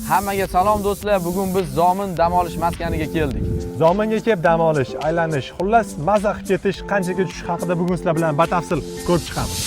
Hammaga salom do'stlar. Bugun biz Zomin dam olish maskaniga keldik. Zominga kelib dam olish, aylanish, xullas maza qilib ketish, qanchaga tushish haqida bugun sizlar bilan batafsil ko'rib chiqamiz.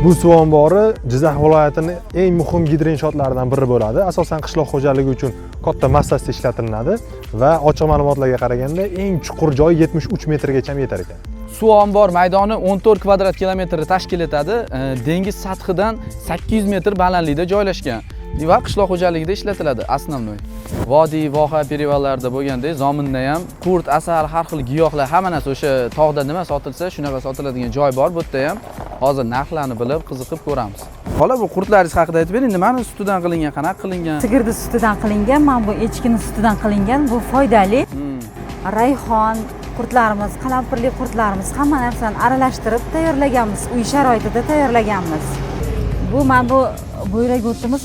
Bu suv ombori Jizzax viloyatining eng muhim gidroinshotlaridan biri bo'ladi. Asosan qishloq xo'jaligi uchun katta massasida ishlatiladi va ochiq ma'lumotlarga qaraganda eng chuqur joy 73 metrgacha yetar ekan. Suv ombor maydoni 14 kvadrat kilometrni tashkil etadi. Dengiz sathidan 800 metr balandlikda joylashgan va qishloq xo'jaligida ishlatiladi asnomnoy. Vodiy, voha, perivallarda bo'lganda Zominda ham qurt, asal, har xil giyohlar, hamma narsa o'sha tog'da nima sotilsa, shunaqa sotiladigan joy bor. Bu yerda ham hozir narxlarni bilib, qiziqib ko'ramiz. Xola, bu qurtlaringiz haqida aytib bering, nimani sutidan qilingan, qanaqa qilingan? Sigirni sutidan qilingan, mana bu echkini sutidan qilingan. Bu foydali. Rayhon, qurtlarimiz, qalampirli qurtlarimiz hamma narsani aralashtirib tayyorlaganmiz, uy sharoitida tayyorlaganmiz. Bu mana bu buyrak o'timiz,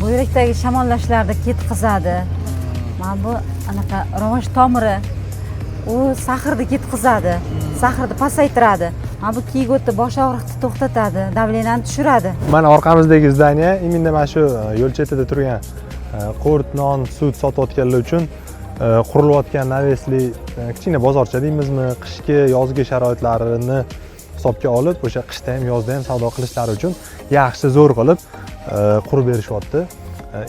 buyrakdagi shamollashlarni ketkazadi. Mana bu anaqa rivoj tomiri, u sahrni ketkazadi, sahrni pasaytiradi. Mana bu kiyik o'ti bosh og'riqni to'xtatadi, davleniyani tushiradi. Mana orqamizdagi zdaniya imенно mana shu yo'l chetida turgan qurt, non, sut sotayotganlar uchun qurilayotgan navesli kichkina bozorcha deymizmi, qishki, yozgi sharoitlarini hisobga olib, o'sha qishda ham, yozda ham savdo qilishlari uchun yaxshi zo'r qilib qurib berishyapti.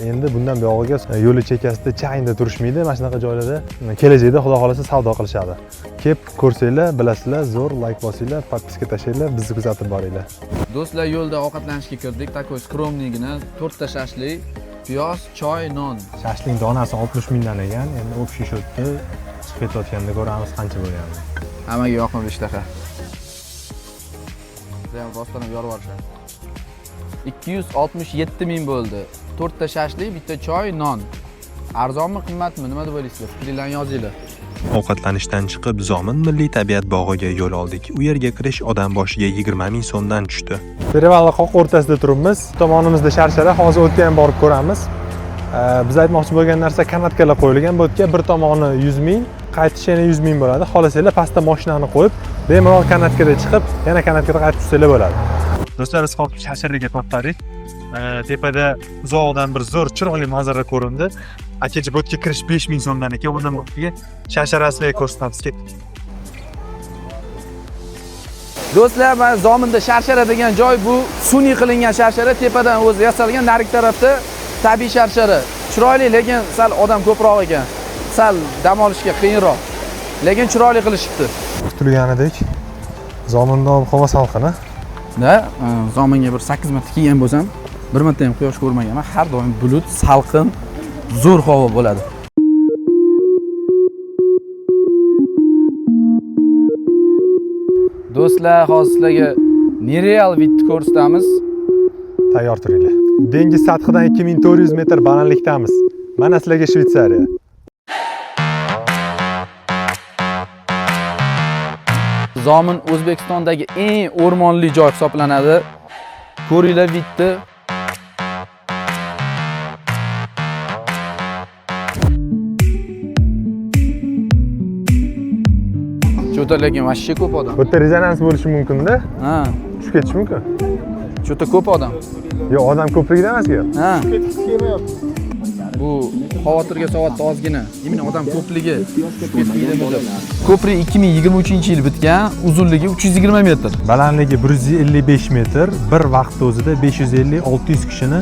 Endi bundan buyog'iga yo'l chekkasida changda turishmaydi. Mana shunaqa joylarda kelajakda xudo xolasa savdo qilishadi. Kelib ko'rsanglar, bilasizlar, zo'r like bosinglar, podpiska tashlaylar, bizni kuzatib boringlar. Do'stlar, yo'lda ovqatlanishga kirdik. Takoy skromnigina 4 ta shashlik, piyoz, choy, non. Shashlik donasi 60 mingdan ekan. Endi общий счетda chiqib ketayotganda ko'ramiz qancha bo'lganini. Hammaga yoqimli ishtaha. Ham rostdan ham yorib yuborishadi. 267 ming bo'ldi. 4 ta shashlik, bitta choy, non. Arzonmi, qimmatmi? Nima deb o'ylaysizlar? Fikringlarni yozinglar. Ovqatlanishdan chiqib Zomin milliy tabiat bog'iga yo'l oldik. U yerga kirish odam boshiga 20 ming so'mdan tushdi. Perivalli qoq o'rtasida turibmiz. Tomonimizda sharshara, hozir o'tga ham borib ko'ramiz. Biz aytmoqchi bo'lgan narsa kanatkalar qo'yilgan. Bu o'tga bir tomoni 100 ming, qaytish yana 100 ming bo'ladi. Xohlasanglar pastda mashinani qo'yib, bemalol kanatkada chiqib, yana kanatkada qaytib tushsanglar bo'ladi. Do'stlar, biz hozir sharsharaga to'xtadik. Tepada uzoqdan bir zo'r chiroyli manzara ko'rindi. Akachi bo'tga kirish 5 ming so'mdan ekan. Undan bo'tga sharsharaga ko'rsatamiz. Do'stlar, mana Zominda sharshara degan joy bu sun'iy qilingan sharshara, tepadan o'zi yasalgan, narigi tarafda tabiiy sharshara. Chiroyli, lekin sal odam ko'proq ekan. Sal dam olishga qiyinroq. Lekin chiroyli qilishibdi. Kutilganidek Zominda ob-havo salqin. Zominga bir 8 marta kelgan bo'lsam, bir marta ham quyosh ko'rmaganman. Har doim bulut, salqin, zo'r havo bo'ladi. Do'stlar, hozir sizlarga nereal vidni ko'rsatamiz. Tayyor turinglar. Dengiz sathidan 2400 metr balandlikdamiz. Mana sizlarga Shvetsariya. Zomin O'zbekistondagi eng o'rmonli joy hisoblanadi. Ko'ringlar vidni. Cho'ta, lekin vashshe ko'p odam. Bu yerda rezonans bo'lishi mumkin-da. Ha. Tushib ketishi mumkin. Cho'ta ko'p odam. Yo'q, odam ko'pligidan emas-ku. Ha. Bu xavotirga soatda ozgina. Imini odam ko'pligi Ko'prik 2023-yil bitgan, uzunligi 320 metr. Balandligi 155 metr, bir vaqtda o'zida 550-600 kishini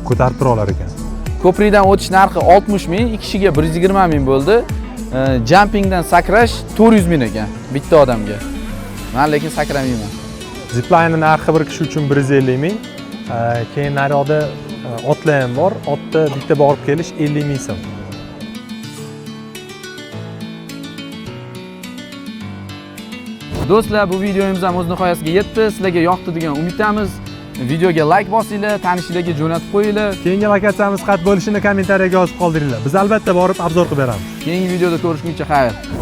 ko'tarib tura olar ekan. Ko'prikdan o'tish narxi 60 ming, 2 kishiga 120 ming bo'ldi. Jumpingdan sakrash 400 ming ekan bitta odamga. Men lekin sakramayman. Zipline narxi bir kishi uchun 150 ming. Keyin naryoqda otlar ham bor. Otda bitta borib kelish 50 ming so'm. Do'stlar, bu videomiz ham o'z nihoyasiga yetdi. Sizlarga yoqdi degan umiddamiz. Videoga like bosinglar, tanishlarga jo'natib qo'yinglar. Keyingi lokatsiyamiz qayerda bo'lishini kommentariyaga yozib qoldiringlar. Biz albatta borib obzor qilib beramiz. Keyingi videoda ko'rishguncha xayr.